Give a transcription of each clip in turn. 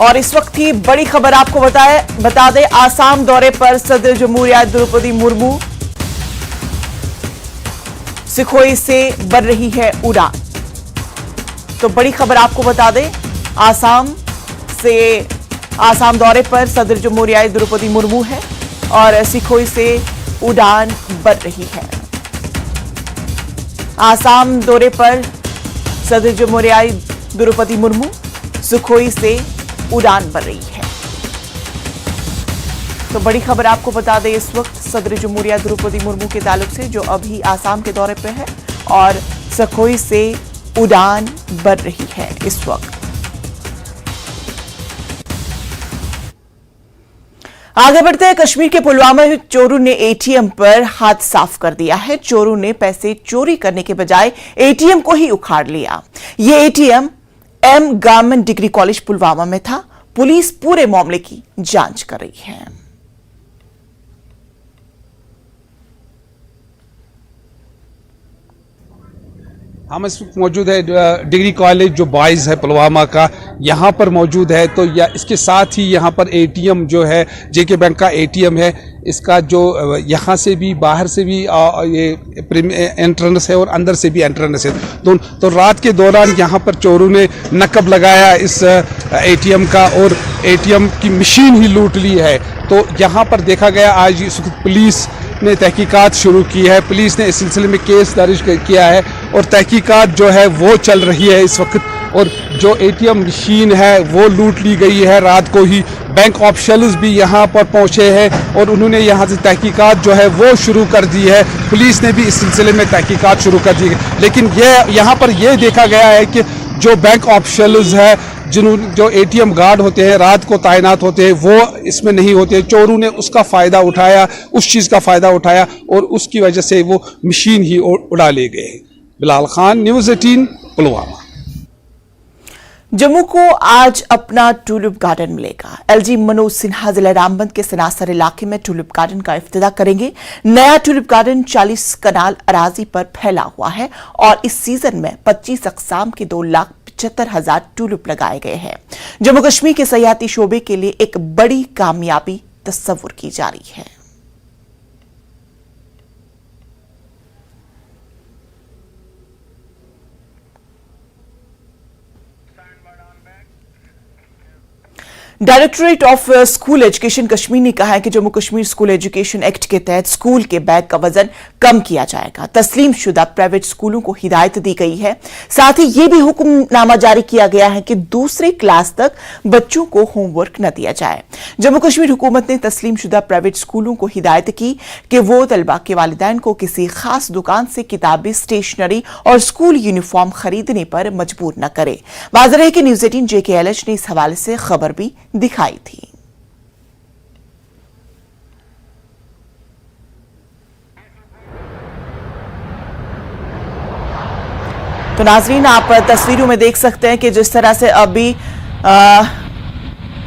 और इस वक्त की बड़ी खबर आपको बता दें, आसाम दौरे पर सदर जमहूरिया द्रौपदी मुर्मू। सुखोई से बढ़ रही है उड़ान। तो बड़ी खबर आपको बता दें, आसाम दौरे पर सदर जमहूरिया द्रौपदी मुर्मू है और सुखोई से उड़ान बढ़ रही है। आसाम दौरे पर सदर जमहूरिया द्रौपदी मुर्मू, सुखोई से उड़ान बढ़ रही है। तो बड़ी खबर आपको बता दें, इस वक्त सदर जमहूरिया द्रौपदी मुर्मू के ताल्लुक से, जो अभी आसाम के दौरे पे है और सुखोई से उड़ान बढ़ रही है इस वक्त। आगे बढ़ते हैं, कश्मीर के पुलवामा में चोरों ने एटीएम पर हाथ साफ कर दिया है। चोरों ने पैसे चोरी करने के बजाय एटीएम को ही उखाड़ लिया। यह एटीएम एम गवर्नमेंट डिग्री कॉलेज पुलवामा में था। पुलिस पूरे मामले की जांच कर रही है। हम इस वक्त मौजूद है डिग्री कॉलेज जो बॉयज़ है पुलवामा का, यहाँ पर मौजूद है। तो इसके साथ ही यहाँ पर एटीएम जो है जेके बैंक का एटीएम है, इसका जो यहाँ से भी बाहर से भी ये एंट्रेंस है और अंदर से भी एंट्रेंस है। तो रात के दौरान यहाँ पर चोरों ने नकब लगाया इस एटीएम का और एटीएम की मशीन ही लूट ली है। तो यहाँ पर देखा गया, आज इस वक्त पुलिस ने तहकीकात शुरू की है। पुलिस ने इस सिलसिले में केस दर्ज किया है और तहकीकात जो है वो चल रही है इस वक्त। और जो एटीएम मशीन है वो लूट ली गई है रात को ही। बैंक ऑफिशियल्स भी यहाँ पर पहुँचे हैं और उन्होंने यहाँ से तहकीकात जो है वो शुरू कर दी है। पुलिस ने भी इस सिलसिले में तहकीकात शुरू कर दी है। लेकिन यहाँ पर यह देखा गया है कि जो बैंक ऑफिशियल्स है, जो एटीएम गार्ड होते हैं, रात को तैनात होते हैं, वो इसमें नहीं होते। चोरों ने उसका फ़ायदा उठाया, उस चीज़ का फ़ायदा उठाया और उसकी वजह से वो मशीन ही उड़ा ले गए। बिलाल खान, न्यूज़ 18, पुलवामा। जम्मू को आज अपना टूलिप गार्डन मिलेगा। एलजी मनोज सिन्हा जिला रामबंद के सनासर इलाके में टूलिप गार्डन का इफ्तिताह करेंगे। नया टूलिप गार्डन 40 कनाल अराजी पर फैला हुआ है और इस सीजन में 25 अक़साम के 2,75,000 टूलिप लगाए गए हैं। जम्मू कश्मीर के सयाहती शोबे के लिए एक बड़ी कामयाबी तस्वुर की जा रही है। Directorate of school education Kashmir ने कहा है कि Jammu Kashmir school education act के तहत स्कूल के बैग का वजन कम किया जाएगा। तस्लीम शुदा प्राइवेट स्कूलों को हिदायत दी गई है। साथ ही यह भी हुक्मनामा जारी किया गया है कि दूसरी क्लास तक बच्चों को होमवर्क न दिया जाए। जम्मू कश्मीर हुकूमत ने तस्लीम शुदा प्राइवेट स्कूलों को हिदायत की कि वो तलबा के वालिदैन को किसी खास दुकान से किताबें, स्टेशनरी और स्कूल यूनिफॉर्म खरीदने पर मजबूर न करे। वाज़ेह है कि न्यूज़ 18 JKLH ने इस हवाले से खबर भी दिखाई थी। तो नाजरीन, आप तस्वीरों में देख सकते हैं कि जिस तरह से अभी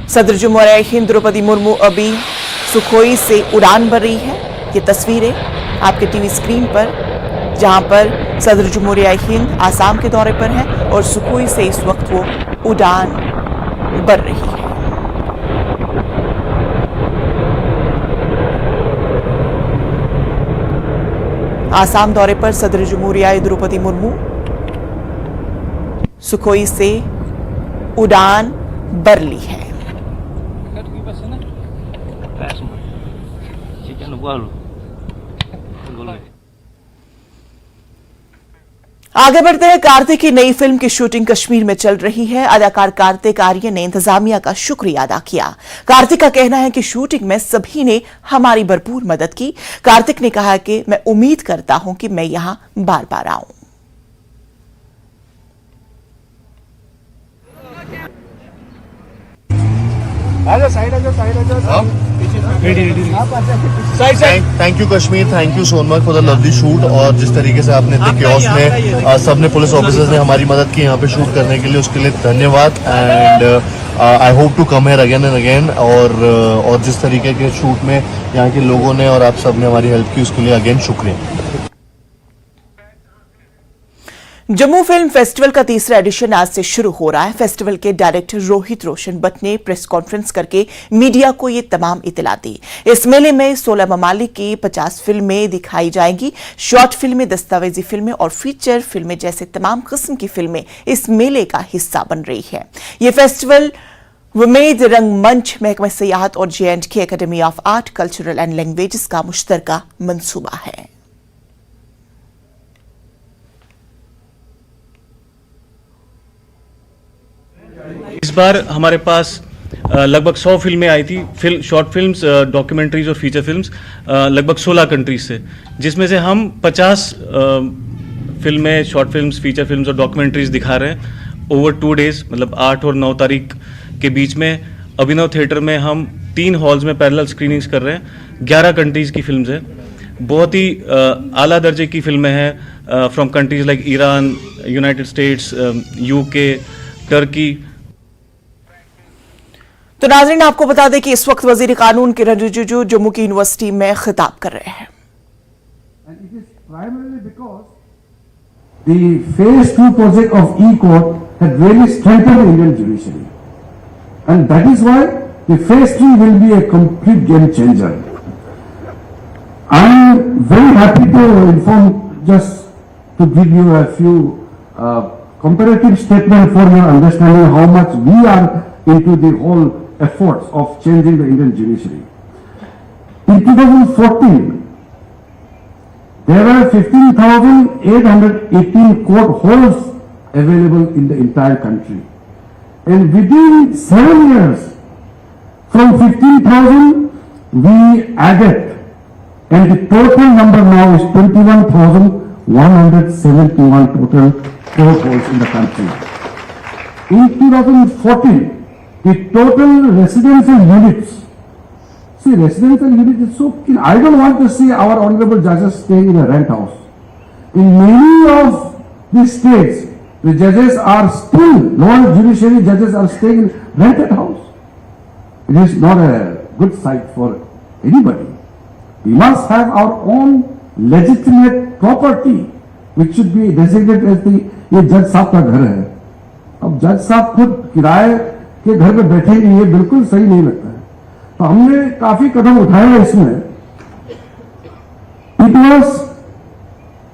सदर जमहूरिया हिंद द्रौपदी मुर्मू अभी सुखोई से उड़ान भर रही है। ये तस्वीरें आपके टीवी स्क्रीन पर, जहां पर सदर जमहूरिया हिंद आसाम के दौरे पर है और सुखोई से इस वक्त वो उड़ान भर रही है। आसाम दौरे पर सदर जमहूरिया द्रौपदी मुर्मू, सुखोई से उड़ान भर ली है। आगे बढ़ते हैं, कार्तिक की नई फिल्म की शूटिंग कश्मीर में चल रही है। अदाकार कार्तिक आर्यन ने इंतजामिया का शुक्रिया अदा किया। कार्तिक का कहना है कि शूटिंग में सभी ने हमारी भरपूर मदद की। कार्तिक ने कहा कि मैं उम्मीद करता हूं कि मैं यहां बार बार आऊं। Thank you Kashmir, thank you so much for the lovely shoot. और जिस तरीके से आपने कियोस्क में सबने पुलिस ऑफिसर्स ने हमारी मदद की यहाँ पे शूट करने के लिए, उसके लिए धन्यवाद। And I hope to come here again and again. और जिस तरीके के शूट में यहाँ के लोगों ने और आप सब ने हमारी हेल्प की, उसके लिए अगेन शुक्रिया। जम्मू फिल्म फेस्टिवल का तीसरा एडिशन आज से शुरू हो रहा है। फेस्टिवल के डायरेक्टर रोहित रोशन भट्ट ने प्रेस कॉन्फ्रेंस करके मीडिया को ये तमाम इत्तला दी। इस मेले में 16 ममालिक की 50 फिल्में दिखाई जाएंगी। शॉर्ट फिल्में, दस्तावेजी फिल्में और फीचर फिल्में जैसे तमाम किस्म की फिल्में इस मेले का हिस्सा बन रही है। ये फेस्टिवल उम्मीद रंगमंच, महकमा सियाहत और J&K academy of art, cultural and languages का मुश्तरका मंसूबा है। इस बार हमारे पास लगभग 100 फिल्में आई थी, शॉर्ट फिल्म्स, डॉक्यूमेंट्रीज और फीचर फिल्म्स लगभग 16 कंट्रीज से, जिसमें से हम 50 फिल्में, शॉर्ट फिल्म्स, फीचर फिल्म्स और डॉक्यूमेंट्रीज दिखा रहे हैं ओवर 2 डेज, मतलब 8 और 9 तारीख के बीच में। अभिनव थिएटर में हम 3 हॉल्स में पैरेलल स्क्रीनिंग्स कर रहे हैं। 11 कंट्रीज की फिल्म्स हैं, बहुत ही आला दर्जे की फिल्में हैं from countries like Iran, United states, UK, Turkey. तो नाज़रीन, आपको बता दें कि इस वक्त वजीर कानून किरण रिजिजू जम्मू की यूनिवर्सिटी में खिताब कर रहे हैं। The phase 2 project of E-Court had really strengthened the Indian judiciary, and that is why the phase 3 will be a complete game changer. I am very happy to inform, just to give you a few comparative statements for your understanding how much we are into the whole efforts of changing the Indian judiciary. In 2014, there were 15,818 court halls available in the entire country. And within 7 years, from 15,000, we added, and the total number now is 21,171 total court halls in the country. In 2014, the total residential units, see, residential unit is so, I don't want to see our honorable judges staying in a rent house. In many of these states, the judges are still, non-judiciary judges are staying in rented house. It is not a good sight for anybody. We must have our own legitimate property, which should be designated as the, ये जज साहब का घर है। अब जज साहब खुद किराए के घर में बैठेंगे, ये बिल्कुल सही नहीं लगता है। तो हमने काफी कदम उठाए हैं इसमें। It was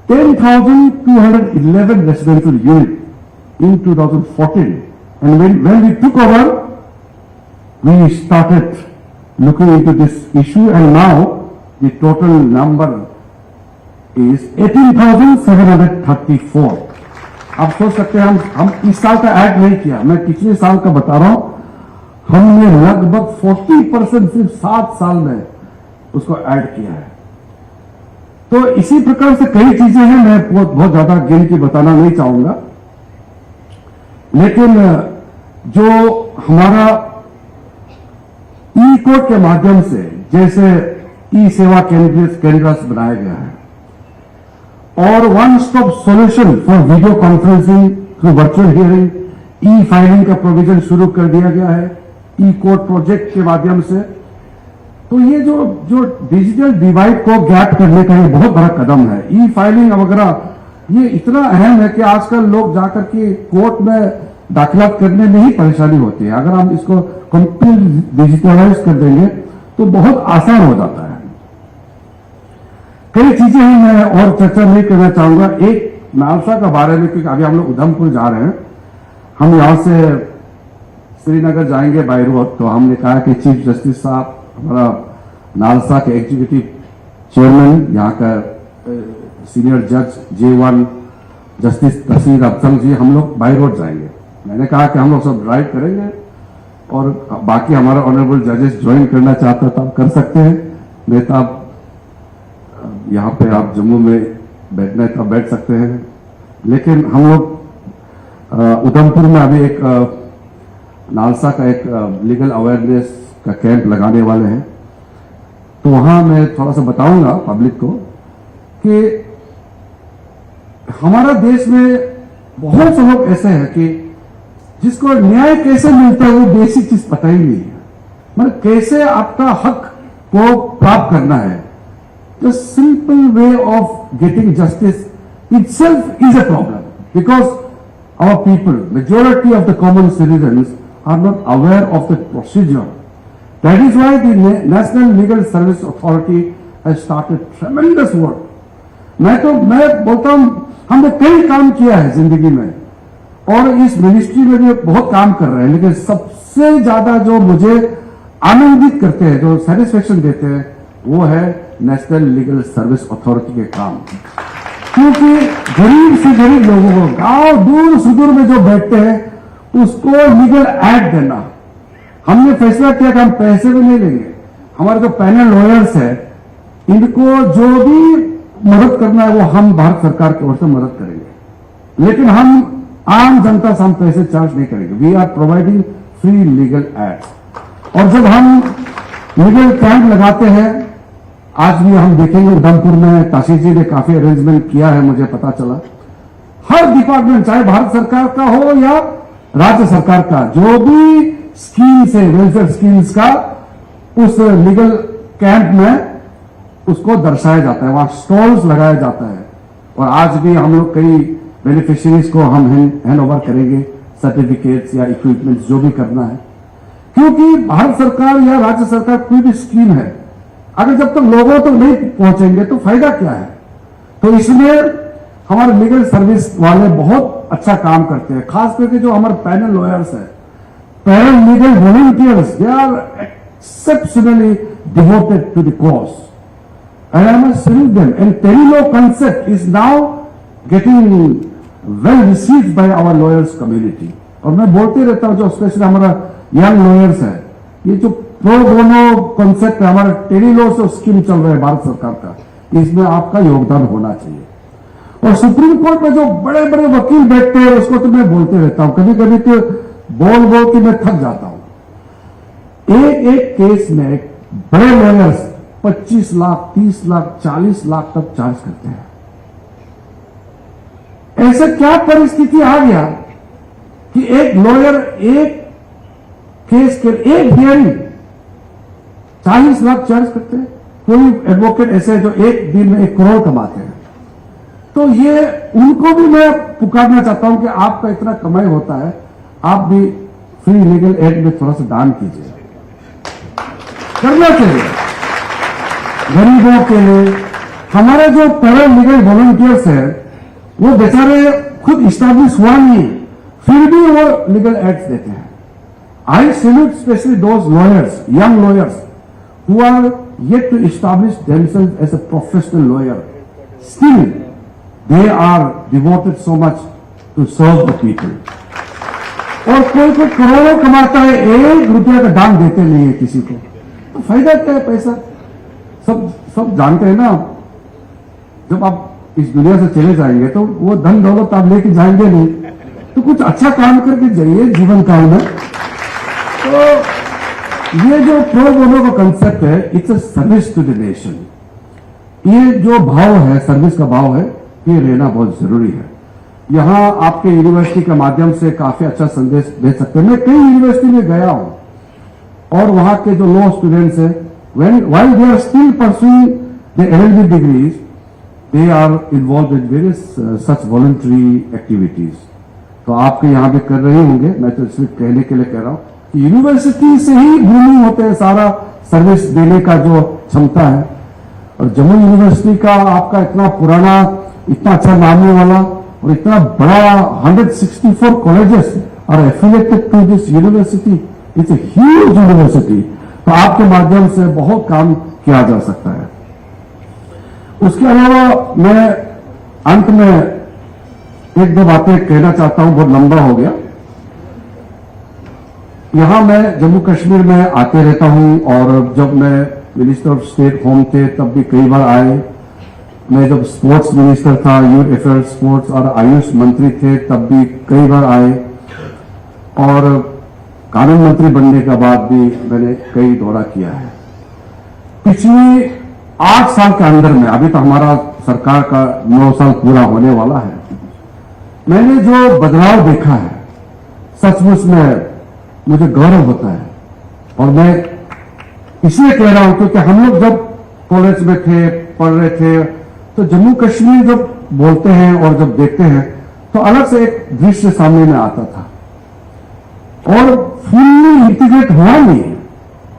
10,211 residential unit in 2014, and when we took over, we started looking into this issue, and now the total number is 18,734. आप सोच सकते हैं, हम इस साल का ऐड नहीं किया, मैं पिछले साल का बता रहा हूं। हमने लगभग 40% सिर्फ 7 साल में उसको ऐड किया है। तो इसी प्रकार से कई चीजें हैं, मैं बहुत ज्यादा गिन के बताना नहीं चाहूंगा, लेकिन जो हमारा E-Court के माध्यम से, जैसे ई-सेवा केंद्र बनाया गया है, और one stop solution for video conferencing through virtual hearing, e filing का प्रोविजन शुरू कर दिया गया है E-Court प्रोजेक्ट के माध्यम से। तो ये जो डिजिटल डिवाइड को गैप करने का ये बहुत बड़ा कदम है। ई-फाइलिंग वगैरह ये इतना अहम है कि आजकल लोग जाकर के कोर्ट में दाखिला करने में ही परेशानी होती है। अगर हम इसको कंप्लीट डिजिटलाइज कर देंगे तो बहुत आसान हो जाता है। कई चीजें हैं, मैं और चर्चा नहीं करना चाहूंगा। एक नालसा के बारे में, क्योंकि अभी हम लोग उधमपुर जा रहे हैं, हम यहां से श्रीनगर जाएंगे बाय रोड, तो हमने कहा कि चीफ जस्टिस साहब, हमारा नालसा के एग्जीक्यूटिव चेयरमैन, यहाँ का सीनियर जज J1 जस्टिस तसीर अफजल जी, हम लोग बाय रोड जाएंगे। मैंने कहा कि हम लोग सब ड्राइव करेंगे और बाकी हमारा ऑनरेबल जजेस ज्वाइन करना चाहता तो आप कर सकते हैं, नहीं तो आप यहाँ पे आप जम्मू में बैठना है तो बैठ सकते हैं। लेकिन हम लोग उधमपुर में अभी एक नालसा का एक लीगल अवेयरनेस का कैंप लगाने वाले हैं, तो वहां मैं थोड़ा सा बताऊंगा पब्लिक को कि हमारा देश में बहुत से लोग ऐसे हैं कि जिसको न्याय कैसे मिलता है वो बेसिक चीज पता ही नहीं है, मतलब कैसे आपका हक को प्राप्त करना है। The simple way of getting justice itself is a problem. because our people, majority of the common citizens are not aware of the procedure. That is why the National Legal Service Authority has started tremendous work. मैं बोलता हूं, हमने कई काम किया है जिंदगी में और इस मिनिस्ट्री में भी बहुत काम कर रहे हैं, लेकिन सबसे ज्यादा जो मुझे आनंदित करते हैं, जो सेटिस्फेक्शन देते हैं, वो है नेशनल लीगल सर्विस अथॉरिटी के काम। क्योंकि गरीब से गरीब लोगों को गांव दूर सुदूर में जो बैठते हैं उसको लीगल एड देना, हमने फैसला किया कि हम पैसे भी नहीं लेंगे। हमारे जो पैनल लॉयर्स है, इनको जो भी मदद करना है वो हम भारत सरकार की ओर से मदद करेंगे, लेकिन हम आम जनता से हम पैसे चार्ज नहीं करेंगे। We are providing free legal aid. और जब हम लीगल कैंप लगाते हैं, आज भी हम देखेंगे उधमपुर में ताशीर जी ने काफी अरेंजमेंट किया है, मुझे पता चला। हर डिपार्टमेंट, चाहे भारत सरकार का हो या राज्य सरकार का, जो भी स्कीम्स है, वेलफेयर स्कीम्स का, उस लीगल कैंप में उसको दर्शाया जाता है, वहां स्टॉल्स लगाया जाता है। और आज भी हम लोग कई बेनिफिशियरीज को हम हैंड ओवर करेंगे, सर्टिफिकेट्स या इक्विपमेंट्स जो भी करना है। क्योंकि भारत सरकार या राज्य सरकार कोई भी स्कीम है, अगर जब तक लोगों तक नहीं पहुंचेंगे तो फायदा क्या है। तो इसमें हमारे लीगल सर्विस वाले बहुत अच्छा काम करते हैं, खास करके जो हमारे पैनल लॉयर्स है, panel legal volunteers, they are exceptionally devoted to the cause and I must salute them. And Telilo concept is now getting well received by our lawyers community. और मैं बोलते रहता हूं, जो स्पेशली हमारा यंग लॉयर्स है, ये जो प्रो बोनो कॉन्सेप्ट है, हमारा टेलीलॉ से स्कीम चल रहा है भारत सरकार का, इसमें आपका योगदान होना चाहिए। और सुप्रीम कोर्ट में जो बड़े बड़े वकील बैठते हैं, उसको तो मैं बोलते रहता हूं, कभी कभी तो बोल के मैं थक जाता हूं। एक केस में बड़े लॉयर्स 25 लाख, 30 लाख, 40 लाख तक चार्ज करते हैं। ऐसा क्या परिस्थिति आ गया कि एक लॉयर एक केस के एक हियरिंग 40 लाख चार्ज करते हैं। कोई एडवोकेट ऐसे है जो एक दिन में 1 करोड़ कमाते हैं। तो ये उनको भी मैं पुकारना चाहता हूं कि आपका इतना कमाई होता है, आप भी फ्री लीगल एड में थोड़ा सा दान कीजिए, करना चाहिए गरीबों के लिए। हमारे जो पैरल लीगल वॉलंटियर्स है, वो बेचारे खुद इस्टेब्लिश हुआ नहीं, फिर भी वो लीगल एड्स देते हैं। आई salute specially those lawyers, young lawyers who are yet to establish themselves as a professional lawyer. Still, they are devoted so much to serve the people. और कोई करोड़ों कमाता है, 1 रुपया का दान देते नहीं है किसी को, तो फायदा क्या है पैसा। सब जानते हैं ना, जब आप इस दुनिया से चले जाएंगे तो वो धन दौलत आप लेके जाएंगे नहीं, तो कुछ अच्छा काम करके जाइए जीवन काल में। तो ये जो प्रो बोनो का कंसेप्ट है, it's a service to the nation. ये जो भाव है, सर्विस का भाव है, ये रहना बहुत जरूरी है। यहां आपके यूनिवर्सिटी के माध्यम से काफी अच्छा संदेश दे सकते हैं। मैं कई यूनिवर्सिटी में गया हूं और वहां के जो लॉ स्टूडेंट्स हैं, while they are still pursuing the LLB degrees, they are involved in various such voluntary activities. तो आपके यहाँ भी कर रहे होंगे, मैं तो सिर्फ कहने के लिए कह रहा हूँ कि यूनिवर्सिटी से ही ग्रूमिंग होते हैं, सारा सर्विस देने का जो क्षमता है। और जम्मू यूनिवर्सिटी का आपका इतना पुराना, इतना अच्छा नामने वाला और इतना बड़ा 164 colleges are affiliated to this university. It's a huge university. तो आपके माध्यम से बहुत काम किया जा सकता है। उसके अलावा मैं अंत में 1-2 बातें कहना चाहता हूं, बहुत लंबा हो गया। यहां मैं जम्मू कश्मीर में आते रहता हूं और जब मैं मिनिस्टर ऑफ स्टेट होम थे तब भी कई बार आए। मैं जब स्पोर्ट्स मिनिस्टर था, यूथ अफेयर्स, स्पोर्ट्स और आयुष मंत्री थे, तब भी कई बार आए। और कानून मंत्री बनने के बाद भी मैंने कई दौरा किया है। पिछले 8 साल के अंदर में, अभी तो हमारा सरकार का 9 साल पूरा होने वाला है, मैंने जो बदलाव देखा है, सचमुच में मुझे गौरव होता है। और मैं इसलिए कह रहा हूं क्योंकि हम लोग जब कॉलेज में थे, पढ़ रहे थे, तो जम्मू कश्मीर जब बोलते हैं और जब देखते हैं तो तो अलग से एक दृश्य सामने में आता था और फुल्ली इंटीग्रेट हुआ नहीं है।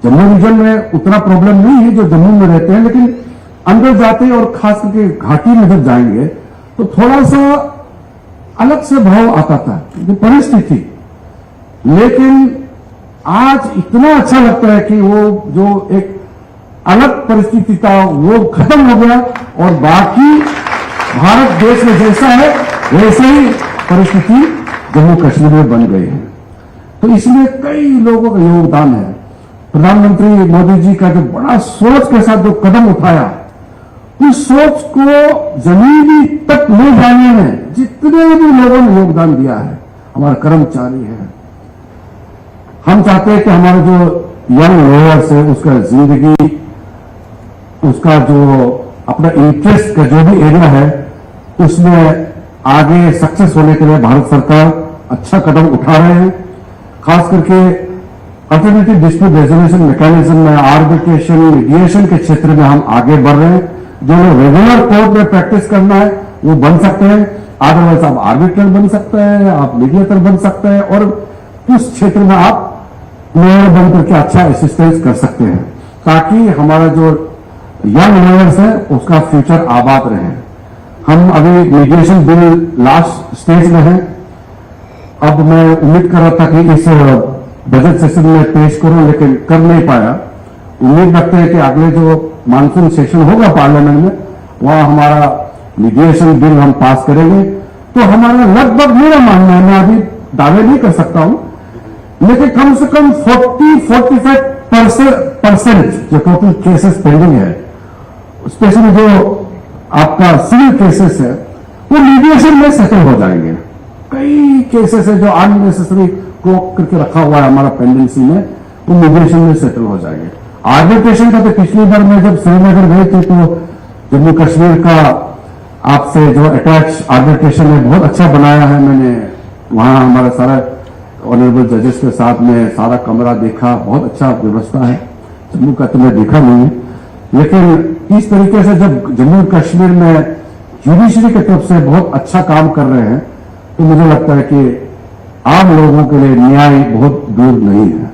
जम्मू रीजन में उतना प्रॉब्लम नहीं है जो जम्मू में रहते हैं, लेकिन अंदर जाते और खास करके घाटी में जब जाएंगे तो थोड़ा सा अलग से भाव आता था, जो परिस्थिति। लेकिन आज इतना अच्छा लगता है कि वो जो एक अलग परिस्थिति था वो खत्म हो गया और बाकी भारत देश में जैसा है वैसे ही परिस्थिति जम्मू कश्मीर में बन गई है। तो इसमें कई लोगों का योगदान है। प्रधानमंत्री मोदी जी का जो बड़ा सोच के साथ जो कदम उठाया, उस सोच को जमीनी तक ले जाने में जितने भी लोगों ने योगदान दिया है, हमारे कर्मचारी है। हम चाहते हैं कि हमारा जो यंग लॉयर्स है उसका जिंदगी, उसका जो अपना इंटरेस्ट का जो भी एरिया है उसमें आगे सक्सेस होने के लिए भारत सरकार अच्छा कदम उठा रहे हैं। खास करके अल्टरनेटिव डिस्प्यूट रेजोल्यूशन मैकेनिज्म में आर्बिट्रेशन मीडिएशन के क्षेत्र में हम आगे बढ़ रहे हैं। जो लोग रेगुलर कोर्ट में प्रैक्टिस करना है वो बन सकते हैं, अदरवाइज आप आर्बिट्रेटर बन सकते हैं, आप मीडिएटर बन सकते हैं और उस क्षेत्र में आप लॉयर बन करके अच्छा असिस्टेंस कर सकते हैं, ताकि हमारा जो यंग लॉयर्स है उसका फ्यूचर आबाद रहे। हम अभी मीडिएशन बिल लास्ट स्टेज में है। अब मैं उम्मीद कर रहा था कि इस बजट सेशन में पेश करूं, लेकिन कर नहीं पाया। उम्मीद रखते हैं कि अगले जो मानसून सेशन होगा पार्लियामेंट में वहां हमारा मीडिएशन बिल हम पास करेंगे। तो हमारा लगभग, मेरा मानना है, मैं अभी दावे नहीं कर सकता हूं, लेकिन कम से कम 40-45% जो टोटल केसेस पेंडिंग है, स्पेशली जो आपका सिविल केसेस है, वो मीडिएशन में सेटल हो जाएंगे। कई केसेस है जो अननेसेसरी क्लॉक करके रखा हुआ है हमारा पेंडेंसी में, वो मीडिएशन में सेटल हो जाएंगे। आर्बिट्रेशन का तो पिछली बार मैं जब श्रीनगर गए थे तो जम्मू कश्मीर का आपसे जो अटैच आर्बिट्रेशन है बहुत अच्छा बनाया है। मैंने वहां हमारा सारा ऑनरेबल जजेस के साथ में सारा कमरा देखा, बहुत अच्छा व्यवस्था है। जम्मू का तो मैं देखा नहीं है, लेकिन इस तरीके से जब जम्मू कश्मीर में जुडिशरी की तरफ से बहुत अच्छा काम कर रहे हैं तो मुझे लगता है कि आम लोगों के लिए न्याय बहुत दूर नहीं है।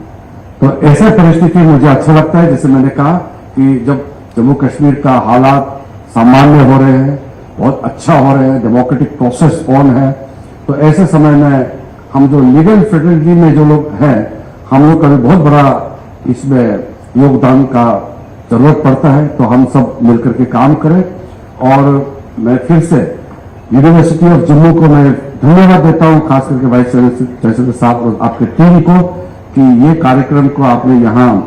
तो ऐसे परिस्थिति मुझे अच्छा लगता है, जैसे मैंने कहा कि जब जम्मू कश्मीर का हालात सामान्य हो रहे हैं, बहुत अच्छा हो रहे हैं, डेमोक्रेटिक प्रोसेस ऑन है, तो ऐसे समय में हम जो लीगल फ्रेटर्निटी में जो लोग हैं, हम लोग का भी बहुत बड़ा इसमें योगदान का जरूरत पड़ता है। तो हम सब मिलकर के काम करें। और मैं फिर से यूनिवर्सिटी ऑफ जम्मू को मैं धन्यवाद देता हूं, खास करके वाइस चांसलर साहब और आपके टीम को, कि ये कार्यक्रम को आपने यहां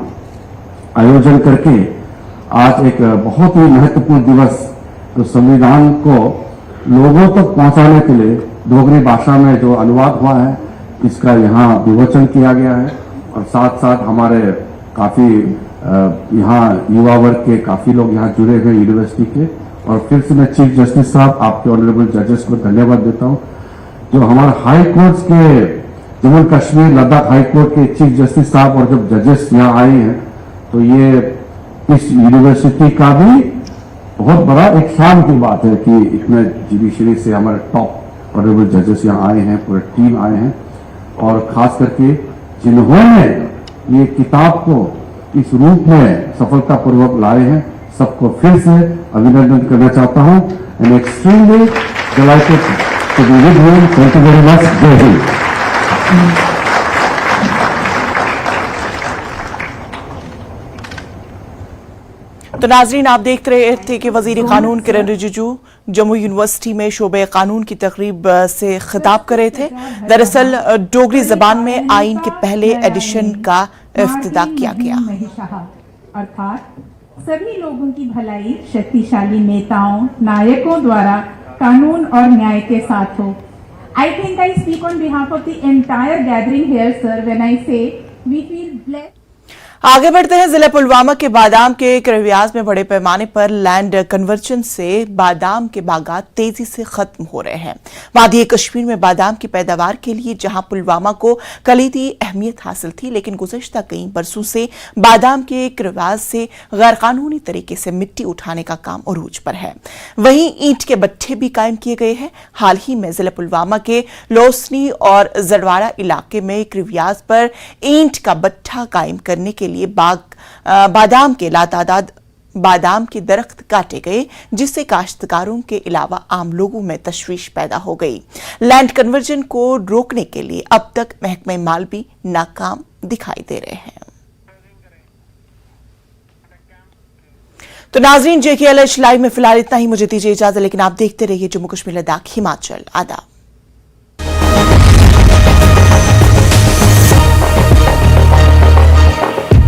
आयोजन करके आज एक बहुत ही महत्वपूर्ण दिवस, तो संविधान को लोगों तक पहुंचाने के लिए डोगरी भाषा में जो अनुवाद हुआ है इसका यहाँ विमोचन किया गया है। और साथ साथ हमारे काफी यहाँ युवा वर्ग के काफी लोग यहाँ जुड़े हुए यूनिवर्सिटी के। और फिर से मैं चीफ जस्टिस साहब, आपके ऑनरेबल जजेस को धन्यवाद देता हूँ। जो हमारे हाई कोर्ट के जम्मू कश्मीर लद्दाख हाई कोर्ट के चीफ जस्टिस साहब और जब जजेस यहाँ आए हैं तो ये इस यूनिवर्सिटी का भी बहुत बड़ा एक शान की बात है कि इतने जुडिशरी से हमारे टॉप ऑनरेबल जजेस यहाँ आए हैं, पूरे टीम आए हैं। और खास करके जिन्होंने ये किताब को इस रूप में सफलतापूर्वक लाए हैं, सबको फिर से अभिनंदन करना चाहता हूं। And extremely delighted to be with you. Thank you very much. जय हिंद। तो नाजरीन, आप देख रहे थे कि वजीर कानून किरण रिजिजू जम्मू यूनिवर्सिटी में शोबे कानून की तकरीब से खिताब कर रहे थे। दरअसल डोगरी जबान में आइन के पहले एडिशन का इफ्तिताह किया गया। अर्थात सभी लोगों की भलाई शक्तिशाली नेताओं नायकों द्वारा कानून और न्याय के साथ हो। I think I speak on behalf of the entire gathering here, sir, when I say we feel blessed. आगे बढ़ते हैं। जिला पुलवामा के बादाम के करवियाज में बड़े पैमाने पर लैंड कन्वर्जन से बादाम के बागात तेजी से खत्म हो रहे हैं। वादी कश्मीर में बादाम की पैदावार के लिए जहां पुलवामा को कलीदी अहमियत हासिल थी, लेकिन गुज़श्ता कई बरसों से बादाम के करवियाज से गैरकानूनी तरीके से मिट्टी उठाने का काम उरूज पर है। वहीं ईंट के भट्ठे भी कायम किए गए हैं। हाल ही में जिला पुलवामा के लोसनी और जरवाड़ा इलाके में करवियाज पर ईंट का भट्ठा कायम करने के लिए बादाम के लातादाद बादाम के दरख्त काटे गए, जिससे काश्तकारों के अलावा आम लोगों में तशवीश पैदा हो गई। लैंड कन्वर्जन को रोकने के लिए अब तक महकमे माल भी नाकाम दिखाई दे रहे हैं। तो नाजरीन, JKLH लाइव में फिलहाल इतना ही। मुझे दीजिए इजाजत, लेकिन आप देखते रहिए जम्मू कश्मीर लद्दाख हिमाचल। आदाब।